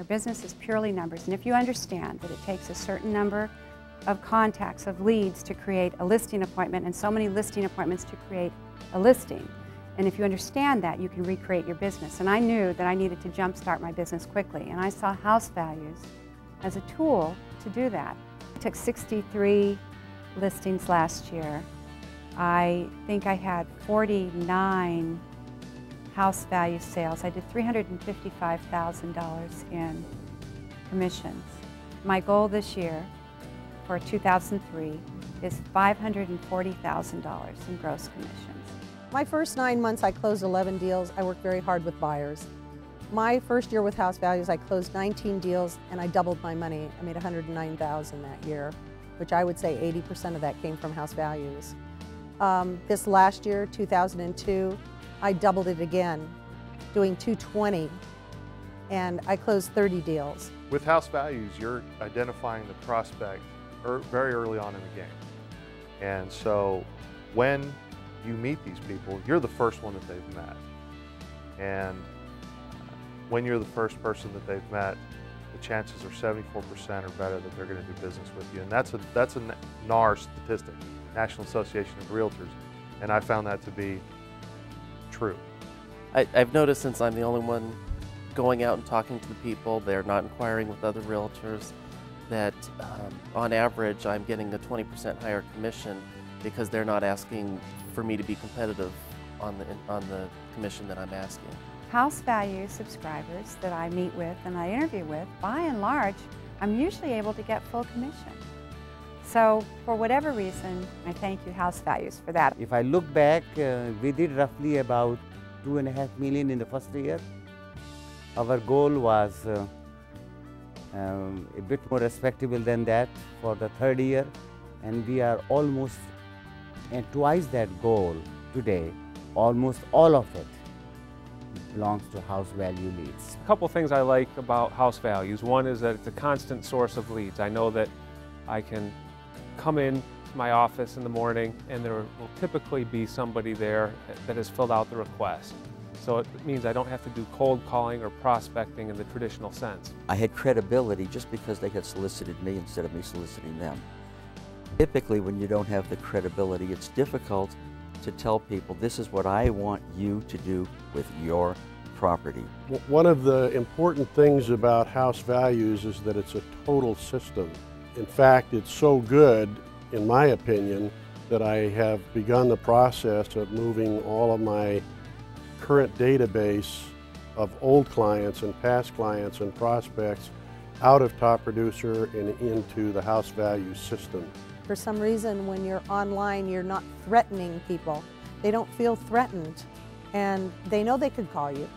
business is purely numbers. And if you understand that it takes a certain number of contacts, of leads to create a listing appointment and so many listing appointments to create a listing, and if you understand that, you can recreate your business. And I knew that I needed to jumpstart my business quickly, and I saw HouseValues as a tool to do that. I took 63 listings last year. I think I had 49 HouseValues sales. I did $355,000 in commissions. My goal this year for 2003 is $540,000 in gross commissions. My first 9 months I closed 11 deals. I worked very hard with buyers. My first year with HouseValues I closed 19 deals and I doubled my money. I made $109,000 that year, which I would say 80% of that came from HouseValues. This last year, 2002, I doubled it again, doing 220, and I closed 30 deals. With HouseValues, you're identifying the prospect very early on in the game. And so when you meet these people, you're the first one that they've met. And when you're the first person that they've met, the chances are 74% or better that they're going to do business with you. And that's a NAR statistic, National Association of Realtors, and I found that to be true. I've noticed, since I'm the only one going out and talking to the people, they're not inquiring with other realtors, that on average I'm getting a 20% higher commission because they're not asking for me to be competitive on the commission that I'm asking. HouseValues subscribers that I meet with and I interview with, by and large, I'm usually able to get full commission. So for whatever reason, I thank you, HouseValues, for that. If I look back, we did roughly about $2.5 million in the first year. Our goal was a bit more respectable than that for the third year, and we are almost twice that goal today. Almost all of it belongs to HouseValue leads. A couple things I like about HouseValues. One is that it's a constant source of leads. I know that I can come in to my office in the morning and there will typically be somebody there that has filled out the request. So it means I don't have to do cold calling or prospecting in the traditional sense. I had credibility just because they had solicited me instead of me soliciting them. Typically, when you don't have the credibility, it's difficult to tell people, this is what I want you to do with your property. One of the important things about HouseValues is that it's a total system. In fact, it's so good, in my opinion, that I have begun the process of moving all of my current database of old clients and past clients and prospects out of Top Producer and into the HouseValues system. For some reason, when you're online, you're not threatening people. They don't feel threatened, and they know they could call you.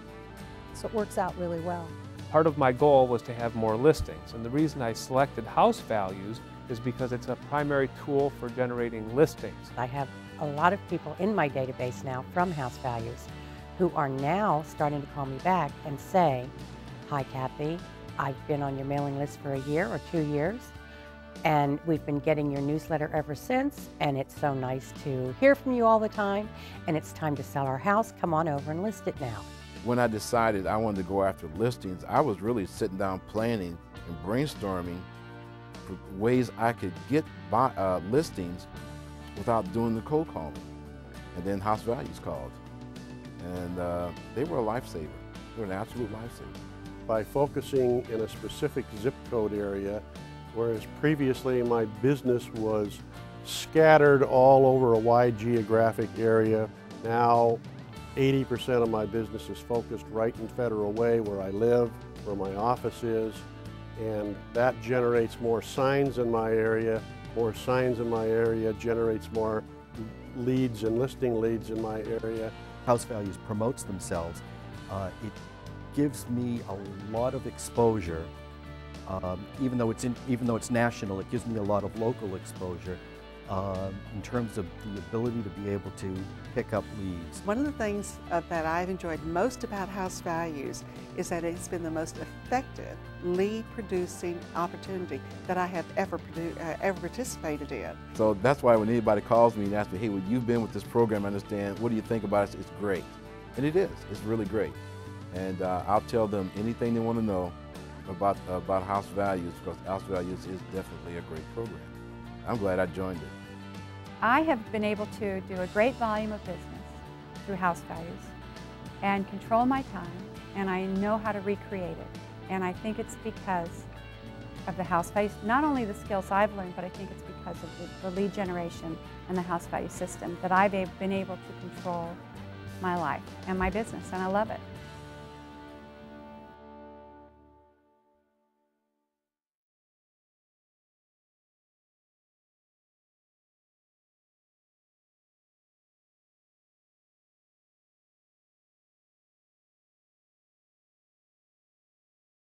So it works out really well. Part of my goal was to have more listings, and the reason I selected HouseValues is because it's a primary tool for generating listings. I have a lot of people in my database now from HouseValues who are now starting to call me back and say, "Hi Kathy, I've been on your mailing list for a year or 2 years, and we've been getting your newsletter ever since, and it's so nice to hear from you all the time, and it's time to sell our house. Come on over and list it now." When I decided I wanted to go after listings, I was really sitting down planning and brainstorming for ways I could get listings without doing the cold calling. And then HouseValues called, and they were a lifesaver. They were an absolute lifesaver. By focusing in a specific zip code area, whereas previously my business was scattered all over a wide geographic area, now 80% of my business is focused right in Federal Way, where I live, where my office is, and that generates more signs in my area. More signs in my area generates more leads and listing leads in my area. HouseValues promotes themselves. It gives me a lot of exposure. Even though it's national, it gives me a lot of local exposure in terms of the ability to be able to pick up leads. One of the things that I've enjoyed most about HouseValues is that it's been the most effective lead producing opportunity that I have ever participated in. So that's why when anybody calls me and asks me, "Hey, well, you've been with this program, I understand, what do you think about it?" It's great. And it is, it's really great. And I'll tell them anything they want to know about House Values, because House Values is definitely a great program. I'm glad I joined it. I have been able to do a great volume of business through House Values and control my time, and I know how to recreate it. And I think it's because of the House Values, not only the skills I've learned, but I think it's because of the lead generation and the House Value system that I've been able to control my life and my business, and I love it.